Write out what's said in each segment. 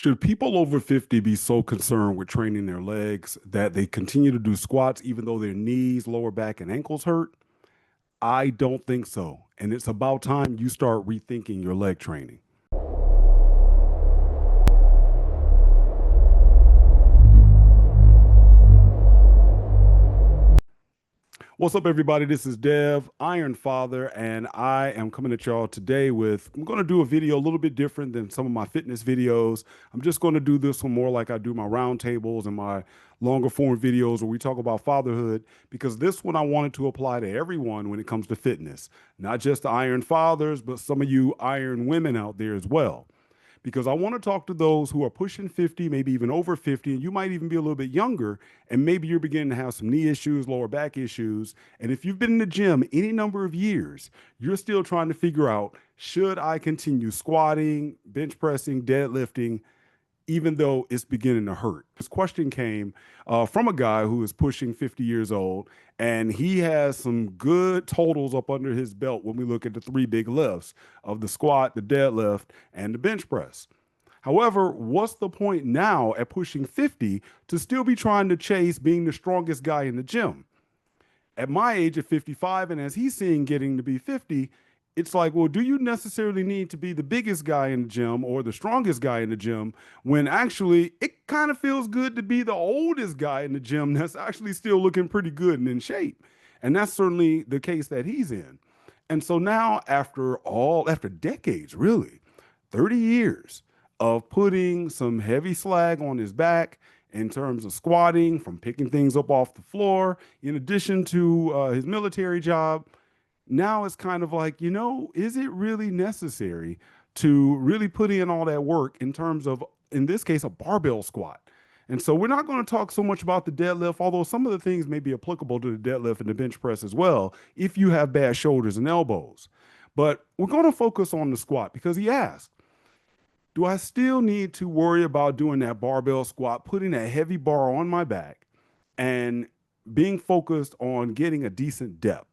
Should people over 50 be so concerned with training their legs that they continue to do squats even though their knees, lower back, and ankles hurt? I don't think so. And it's about time you start rethinking your leg training. What's up, everybody? This is Dev, Iron Father, and I am coming at y'all today I'm going to do a video a little bit different than some of my fitness videos. I'm just going to do this one more like I do my roundtables and my longer form videos where we talk about fatherhood, because this one I wanted to apply to everyone when it comes to fitness, not just the Iron Fathers, but some of you Iron women out there as well, because I want to talk to those who are pushing 50, maybe even over 50, and you might even be a little bit younger, and maybe you're beginning to have some knee issues, lower back issues. And if you've been in the gym any number of years, you're still trying to figure out, should I continue squatting, bench pressing, deadlifting, even though it's beginning to hurt? This question came from a guy who is pushing 50 years old, and he has some good totals up under his belt when we look at the three big lifts of the squat, the deadlift, and the bench press. However, what's the point now at pushing 50 to still be trying to chase being the strongest guy in the gym? At my age of 55, and as he's seeing getting to be 50, it's like, well, do you necessarily need to be the biggest guy in the gym or the strongest guy in the gym when actually it kind of feels good to be the oldest guy in the gym that's actually still looking pretty good and in shape? And that's certainly the case that he's in. And so now, after decades, really, 30 years of putting some heavy slag on his back in terms of squatting, from picking things up off the floor, in addition to his military job, now it's kind of like, is it really necessary to really put in all that work in terms of, in this case, a barbell squat? And so we're not going to talk so much about the deadlift, although some of the things may be applicable to the deadlift and the bench press as well, if you have bad shoulders and elbows. But we're going to focus on the squat because he asked, do I still need to worry about doing that barbell squat, putting that heavy bar on my back and being focused on getting a decent depth?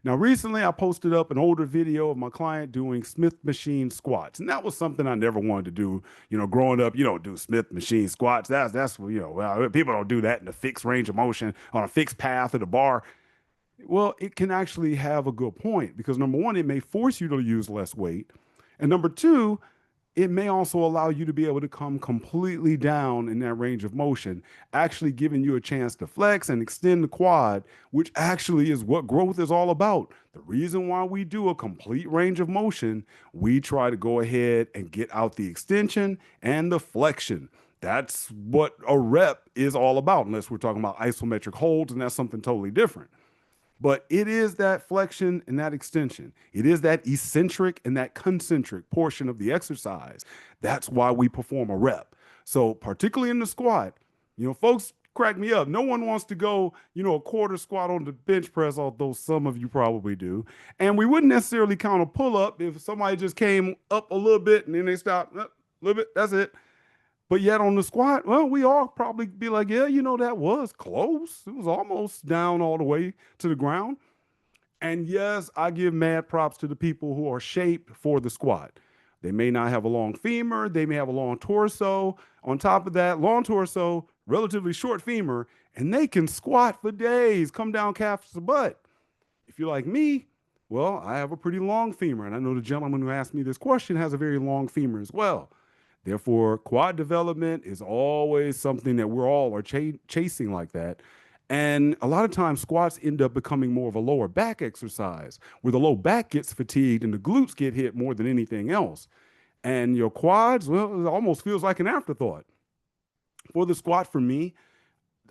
Now, recently I posted up an older video of my client doing Smith machine squats, and that was something I never wanted to do. Growing up, you don't do Smith machine squats. Well, people don't do that in a fixed range of motion on a fixed path of the bar. Well, it can actually have a good point because number one, it may force you to use less weight, and number two, it may also allow you to be able to come completely down in that range of motion, actually giving you a chance to flex and extend the quad, which actually is what growth is all about. The reason why we do a complete range of motion, we try to go ahead and get out the extension and the flexion. That's what a rep is all about, unless we're talking about isometric holds, and that's something totally different. But it is that flexion and that extension. It is that eccentric and that concentric portion of the exercise. That's why we perform a rep. So particularly in the squat, folks crack me up. No one wants to go, a quarter squat on the bench press, although some of you probably do. And we wouldn't necessarily count a pull up if somebody just came up a little bit and then they stopped a little bit. That's it. But yet on the squat, well, we all probably be like, yeah, that was close. It was almost down all the way to the ground. And yes, I give mad props to the people who are shaped for the squat. They may not have a long femur. They may have a long torso. On top of that, long torso, relatively short femur, and they can squat for days, come down calf to butt. If you're like me, well, I have a pretty long femur. And I know the gentleman who asked me this question has a very long femur as well. Therefore, quad development is always something that we're all are chasing like that. And a lot of times squats end up becoming more of a lower back exercise where the low back gets fatigued and the glutes get hit more than anything else. And your quads, well, it almost feels like an afterthought. For the squat for me,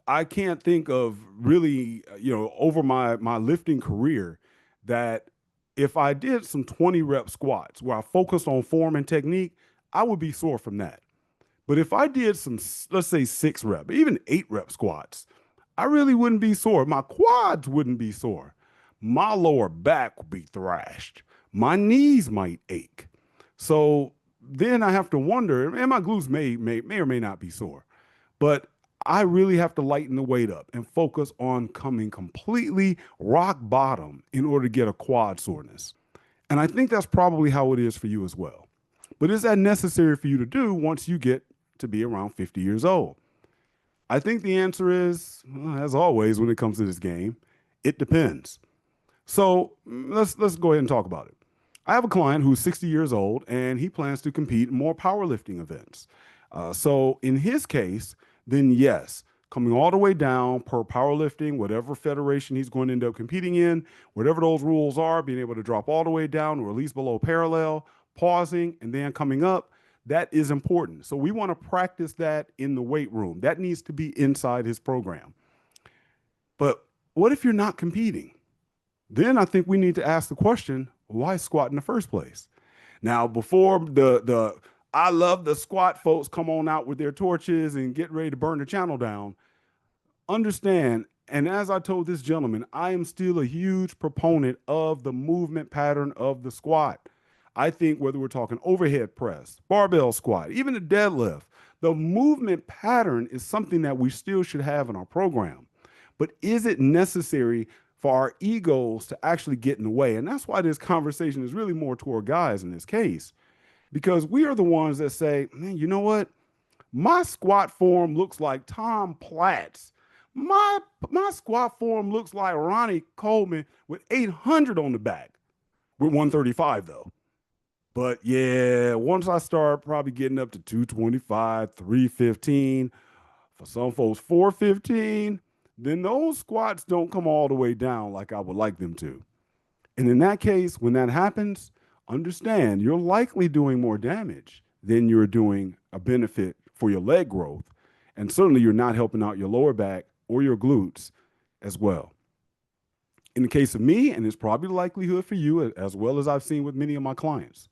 I can't think of really, over my lifting career that if I did some 20 rep squats where I focused on form and technique, I would be sore from that. But if I did some, let's say 6 rep, even 8 rep squats, I really wouldn't be sore. My quads wouldn't be sore. My lower back would be thrashed. My knees might ache. So then I have to wonder, and my glutes may or may not be sore, but I really have to lighten the weight up and focus on coming completely rock bottom in order to get a quad soreness. And I think that's probably how it is for you as well. But is that necessary for you to do once you get to be around 50 years old? I think the answer is, well, as always, when it comes to this game, it depends. So let's go ahead and talk about it. I have a client who's 60 years old and he plans to compete in more powerlifting events. So in his case, then yes, coming all the way down per powerlifting, whatever federation he's going to end up competing in, whatever those rules are, being able to drop all the way down or at least below parallel, pausing, and then coming up, that is important. So we want to practice that in the weight room. That needs to be inside his program. But what if you're not competing? Then I think we need to ask the question, why squat in the first place? Now, before the I love the squat folks come on out with their torches and get ready to burn the channel down, understand, and as I told this gentleman, I am still a huge proponent of the movement pattern of the squat. I think whether we're talking overhead press, barbell squat, even the deadlift, the movement pattern is something that we still should have in our program. But is it necessary for our egos to actually get in the way? And that's why this conversation is really more toward guys in this case, because we are the ones that say, man, you know what? My squat form looks like Tom Platt's. My squat form looks like Ronnie Coleman with 800 on the back, with 135 though. But yeah, once I start probably getting up to 225, 315, for some folks 415, then those squats don't come all the way down like I would like them to. And in that case, when that happens, understand you're likely doing more damage than you're doing a benefit for your leg growth. And certainly you're not helping out your lower back or your glutes as well. In the case of me, and it's probably the likelihood for you, as well as I've seen with many of my clients,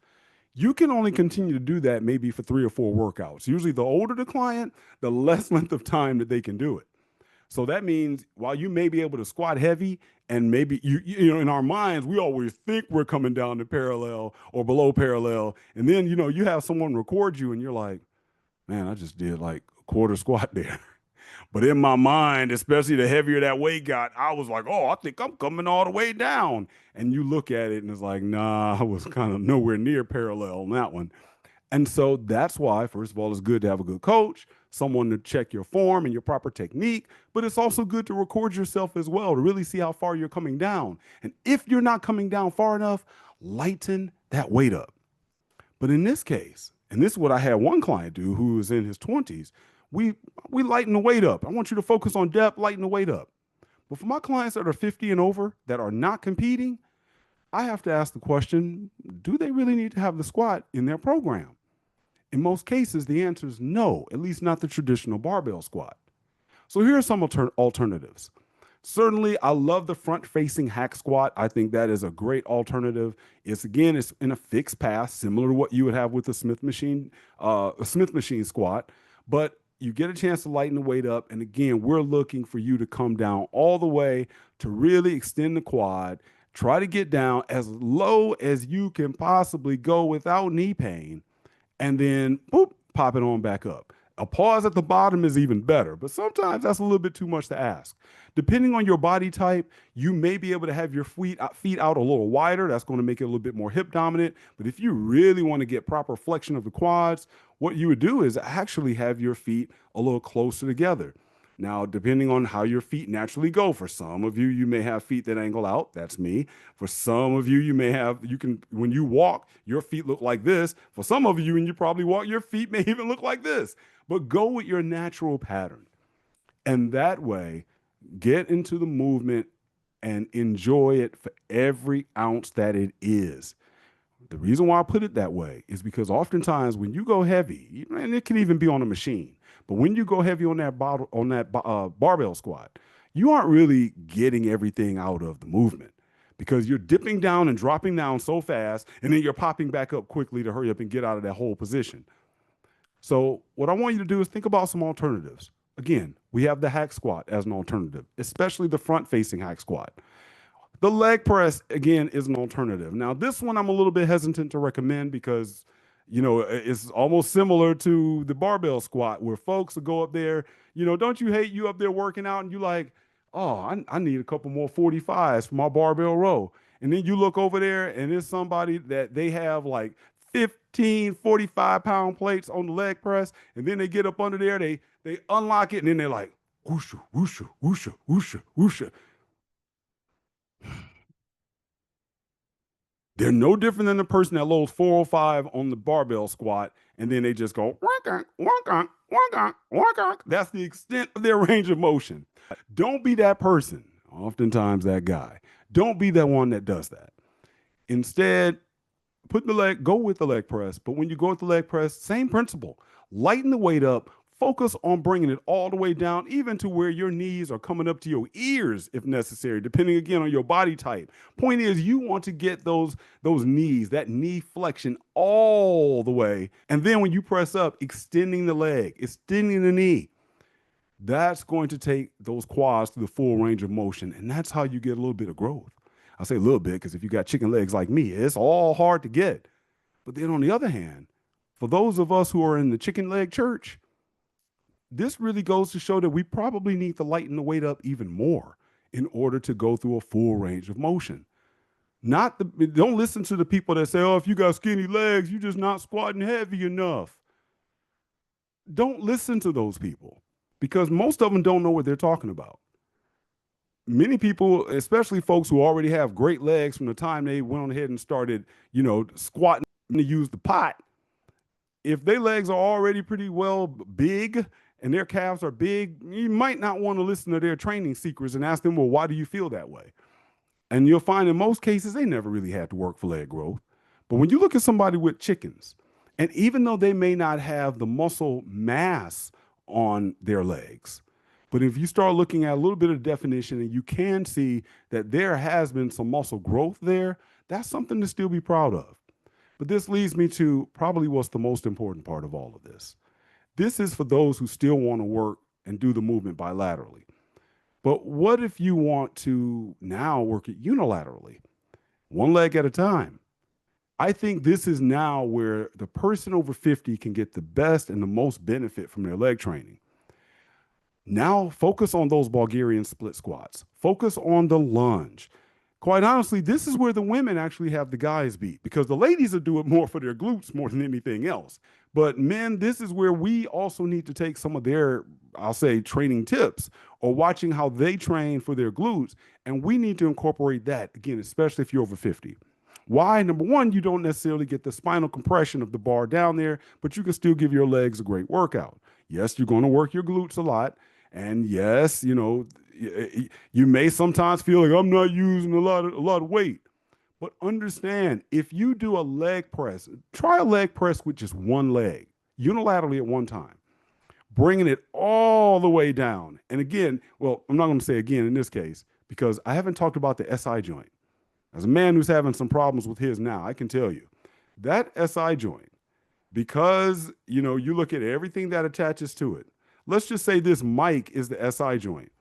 you can only continue to do that maybe for 3 or 4 workouts. Usually the older the client, the less length of time that they can do it. So that means while you may be able to squat heavy and maybe you know in our minds we always think we're coming down to parallel or below parallel, and then you have someone record you and you're like, man, I just did like a quarter squat there. But in my mind, especially the heavier that weight got, I was like, oh, I think I'm coming all the way down. And you look at it and it's like, nah, I was kind of nowhere near parallel on that one. And so that's why, first of all, it's good to have a good coach, someone to check your form and your proper technique, but it's also good to record yourself as well to really see how far you're coming down. And if you're not coming down far enough, lighten that weight up. But in this case, and this is what I had one client do who was in his 20s, we lighten the weight up. I want you to focus on depth, lighten the weight up. But for my clients that are 50 and over that are not competing, I have to ask the question, do they really need to have the squat in their program? In most cases, the answer is no, at least not the traditional barbell squat. So here are some alternatives. Certainly, I love the front-facing hack squat. I think that is a great alternative. It's in a fixed path, similar to what you would have with a Smith machine squat, but you get a chance to lighten the weight up. And again, we're looking for you to come down all the way to really extend the quad. Try to get down as low as you can possibly go without knee pain, and then boop, pop it on back up. A pause at the bottom is even better, but sometimes that's a little bit too much to ask. Depending on your body type, you may be able to have your feet out a little wider. That's going to make it a little bit more hip dominant. But if you really want to get proper flexion of the quads, what you would do is actually have your feet a little closer together. Now, depending on how your feet naturally go, for some of you, you may have feet that angle out. That's me. For some of you, when you walk, your feet look like this. For some of you, when you probably walk, your feet may even look like this. But go with your natural pattern. And that way, get into the movement and enjoy it for every ounce that it is. The reason why I put it that way is because oftentimes when you go heavy, and it can even be on a machine, but when you go heavy on that barbell squat, you aren't really getting everything out of the movement because you're dipping down and dropping down so fast, and then you're popping back up quickly to hurry up and get out of that whole position. So what I want you to do is think about some alternatives. Again, we have the hack squat as an alternative, especially the front-facing hack squat. The leg press, again, is an alternative. Now, this one I'm a little bit hesitant to recommend because, it's almost similar to the barbell squat where folks will go up there, don't you hate you up there working out and you like, oh, I need a couple more 45s for my barbell row. And then you look over there and it's somebody that they have like 15, 45-pound plates on the leg press, and then they get up under there, they unlock it, and then they're like, whoosha, whoosha, whoosha, whoosha, whoosha. They're no different than the person that loads 405 on the barbell squat, and then they just go, wonk, wonk, wonk, wonk. That's the extent of their range of motion. Don't be that person, oftentimes that guy. Don't be that one that does that. Instead, go with the leg press. But when you go with the leg press, same principle. Lighten the weight up. Focus on bringing it all the way down, even to where your knees are coming up to your ears if necessary, depending again on your body type. Point is, you want to get those knees, that knee flexion all the way. And then when you press up, extending the leg, extending the knee. That's going to take those quads to the full range of motion. And that's how you get a little bit of growth. I say a little bit because if you got chicken legs like me, it's all hard to get. But then on the other hand, for those of us who are in the chicken leg church, this really goes to show that we probably need to lighten the weight up even more in order to go through a full range of motion. Don't listen to the people that say, oh, if you got skinny legs, you're just not squatting heavy enough. Don't listen to those people because most of them don't know what they're talking about. Many people, especially folks who already have great legs from the time they went on ahead and started, squatting to use the pot, if their legs are already pretty well big and their calves are big, you might not want to listen to their training secrets and ask them, well, why do you feel that way? And you'll find in most cases, they never really had to work for leg growth. But when you look at somebody with chickens, and even though they may not have the muscle mass on their legs, but if you start looking at a little bit of definition and you can see that there has been some muscle growth there, that's something to still be proud of. But this leads me to probably what's the most important part of all of this. This is for those who still want to work and do the movement bilaterally. But what if you want to now work it unilaterally, one leg at a time? I think this is now where the person over 50 can get the best and the most benefit from their leg training. Now focus on those Bulgarian split squats. Focus on the lunge. Quite honestly, this is where the women actually have the guys beat because the ladies will do it more for their glutes more than anything else. But men, this is where we also need to take some of their, I'll say, training tips or watching how they train for their glutes. And we need to incorporate that, again, especially if you're over 50. Why? Number one, you don't necessarily get the spinal compression of the bar down there, but you can still give your legs a great workout. Yes, you're going to work your glutes a lot. And yes, you may sometimes feel like I'm not using a lot of weight. But understand, if you do a leg press, try a leg press with just one leg, unilaterally at one time, bringing it all the way down. And again, well, I'm not going to say again in this case, because I haven't talked about the SI joint. As a man who's having some problems with his now, I can tell you that SI joint, because, you look at everything that attaches to it. Let's just say this mic is the SI joint.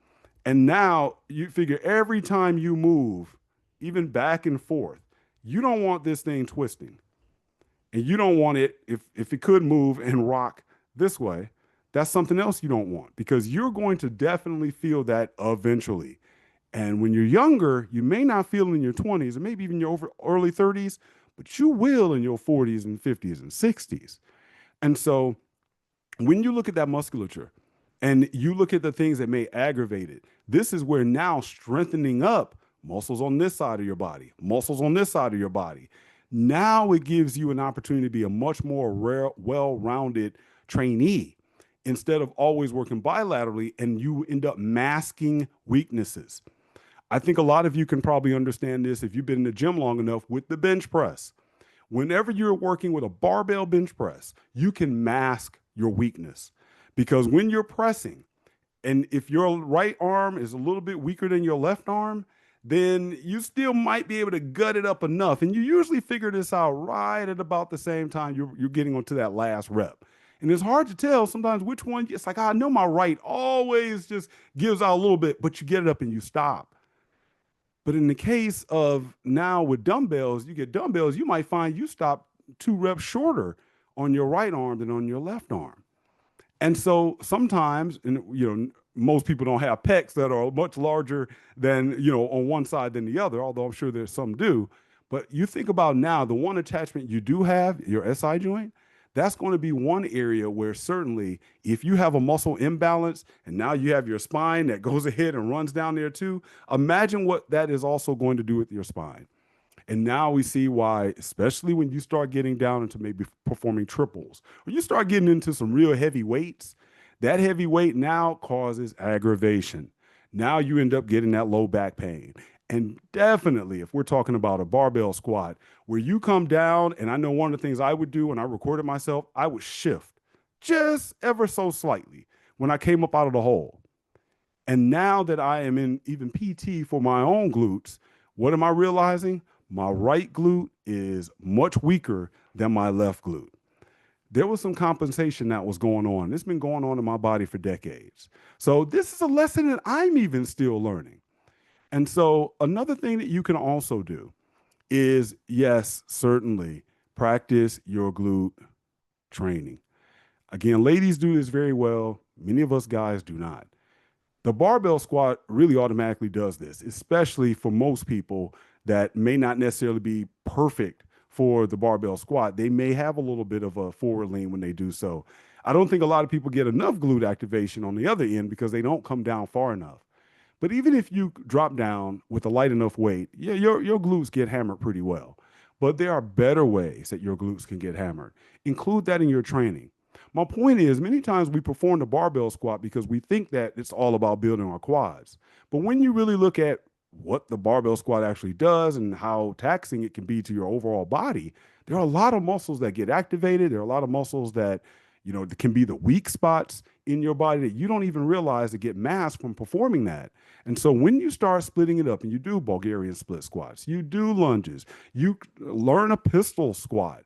And now you figure every time you move, even back and forth, you don't want this thing twisting. And you don't want it, if it could move and rock this way, that's something else you don't want because you're going to definitely feel that eventually. And when you're younger, you may not feel it in your 20s or maybe even your early 30s, but you will in your 40s and 50s and 60s. And so when you look at that musculature and you look at the things that may aggravate it, this is where now strengthening up muscles on this side of your body, muscles on this side of your body. Now it gives you an opportunity to be a much more well-rounded trainee instead of always working bilaterally and you end up masking weaknesses. I think a lot of you can probably understand this if you've been in the gym long enough with the bench press. Whenever you're working with a barbell bench press, you can mask your weakness because when you're pressing, and if your right arm is a little bit weaker than your left arm, then you still might be able to gut it up enough. And you usually figure this out right at about the same time you're getting onto that last rep. And it's hard to tell sometimes which one. It's like, I know my right always just gives out a little bit, but you get it up and you stop. But in the case of now with dumbbells, you get dumbbells, you might find you stop 2 reps shorter on your right arm than on your left arm. And so sometimes, and most people don't have pecs that are much larger than, on one side than the other, although I'm sure there's some do. But you think about now, the one attachment you do have, your SI joint, that's going to be one area where certainly if you have a muscle imbalance and now you have your spine that goes ahead and runs down there too, imagine what that is also going to do with your spine. And now we see why, especially when you start getting down into maybe performing triples, when you start getting into some real heavy weights, that heavy weight now causes aggravation. Now you end up getting that low back pain. And definitely, if we're talking about a barbell squat, where you come down, and I know one of the things I would do when I recorded myself, I would shift just ever so slightly when I came up out of the hole. And now that I am in even PT for my own glutes, what am I realizing? My right glute is much weaker than my left glute. There was some compensation that was going on. It's been going on in my body for decades. So this is a lesson that I'm even still learning. And so another thing that you can also do is, yes, certainly practice your glute training. Again, ladies do this very well. Many of us guys do not. The barbell squat really automatically does this, especially for most people that may not necessarily be perfect for the barbell squat. They may have a little bit of a forward lean when they do so. I don't think a lot of people get enough glute activation on the other end because they don't come down far enough. But even if you drop down with a light enough weight, yeah, your glutes get hammered pretty well. But there are better ways that your glutes can get hammered. Include that in your training. My point is, many times we perform the barbell squat because we think that it's all about building our quads. But when you really look at what the barbell squat actually does and how taxing it can be to your overall body, there are a lot of muscles that get activated. There are a lot of muscles that, can be the weak spots in your body that you don't even realize that get masked from performing that. And so when you start splitting it up and you do Bulgarian split squats, you do lunges, you learn a pistol squat,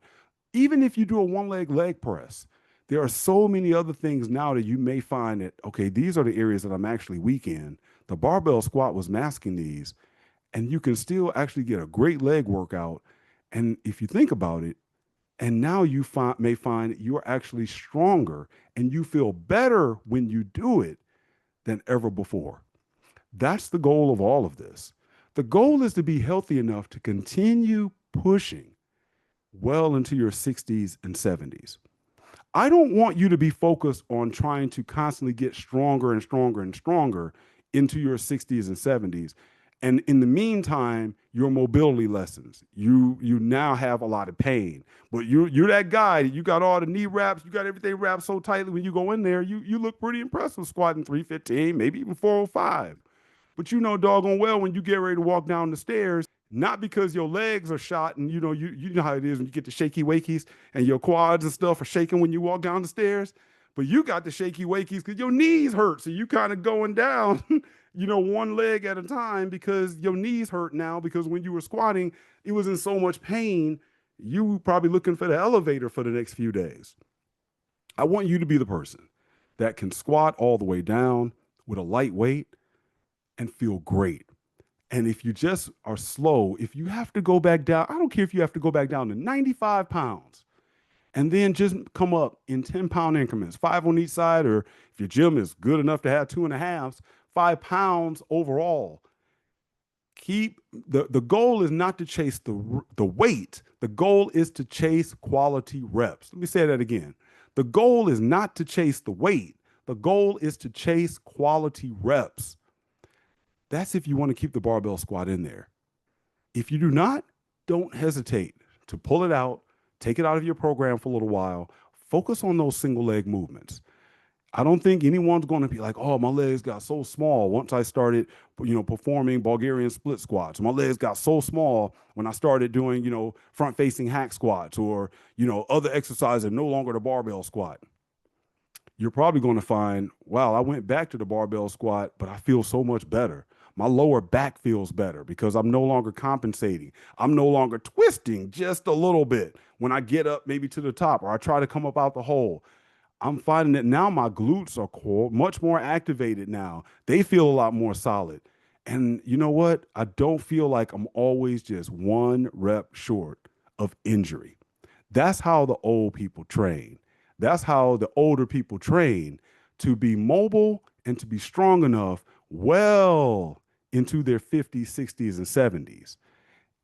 even if you do a leg press, there are so many other things now that you may find that, okay, these are the areas that I'm actually weak in. The barbell squat was masking these, and you can still actually get a great leg workout. And if you think about it, and now you may find you're actually stronger and you feel better when you do it than ever before. That's the goal of all of this. The goal is to be healthy enough to continue pushing well into your 60s and 70s. I don't want you to be focused on trying to constantly get stronger and stronger and stronger into your 60s and 70s. And in the meantime, your mobility lessens. You now have a lot of pain. But you're that guy, you got all the knee wraps, you got everything wrapped so tightly when you go in there, you look pretty impressive squatting 315, maybe even 405. But you know doggone well when you get ready to walk down the stairs, not because your legs are shot and you know how it is when you get the shaky wakies and your quads and stuff are shaking when you walk down the stairs, but you got the shaky wakies because your knees hurt. So you kind of going down, one leg at a time because your knees hurt now because when you were squatting, it was in so much pain. You probably looking for the elevator for the next few days. I want you to be the person that can squat all the way down with a light weight and feel great. And if you just are slow, if you have to go back down, I don't care if you have to go back down to 95 pounds and then just come up in 10-pound increments, 5 on each side, or if your gym is good enough to have 2.5s, 5 pounds overall. The goal is not to chase the weight. The goal is to chase quality reps. Let me say that again. The goal is not to chase the weight. The goal is to chase quality reps. That's if you want to keep the barbell squat in there. If you do not, don't hesitate to pull it out, take it out of your program for a little while, focus on those single leg movements. I don't think anyone's going to be like, oh, my legs got so small once I started, performing Bulgarian split squats. My legs got so small when I started doing, front facing hack squats or, other exercises, no longer the barbell squat. You're probably going to find, wow, I went back to the barbell squat, but I feel so much better. My lower back feels better because I'm no longer compensating. I'm no longer twisting just a little bit when I get up maybe to the top or I try to come up out the hole. I'm finding that now my glutes are much more activated now. They feel a lot more solid. And you know what? I don't feel like I'm always just one rep short of injury. That's how the old people train. That's how the older people train, to be mobile and to be strong enough well into their 50s, 60s, and 70s.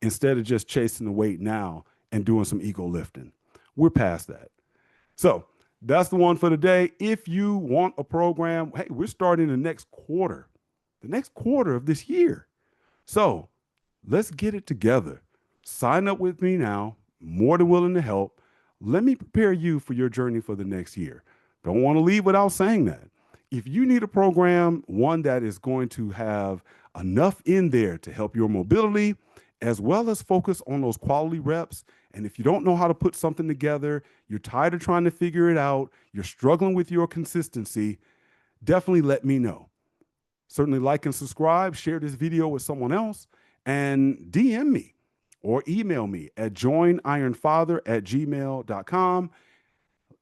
instead of just chasing the weight now and doing some ego lifting. We're past that. So that's the one for today. If you want a program, hey, we're starting the next quarter of this year. So let's get it together. Sign up with me now. More than willing to help. Let me prepare you for your journey for the next year. Don't want to leave without saying that. If you need a program, one that is going to have enough in there to help your mobility, as well as focus on those quality reps, and if you don't know how to put something together, you're tired of trying to figure it out, you're struggling with your consistency, definitely let me know. Certainly like and subscribe, share this video with someone else, and DM me or email me at joinironfather@gmail.com.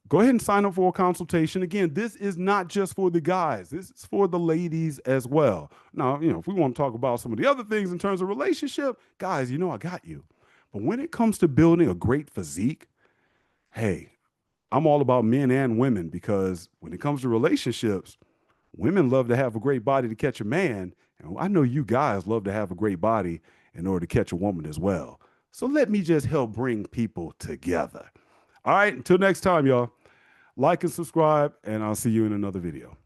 Go ahead and sign up for a consultation. Again, this is not just for the guys. This is for the ladies as well. Now, if we want to talk about some of the other things in terms of relationship, guys, I got you. But when it comes to building a great physique, hey, I'm all about men and women, because when it comes to relationships, women love to have a great body to catch a man. And I know you guys love to have a great body in order to catch a woman as well. So let me just help bring people together. All right, until next time, y'all. Like and subscribe, and I'll see you in another video.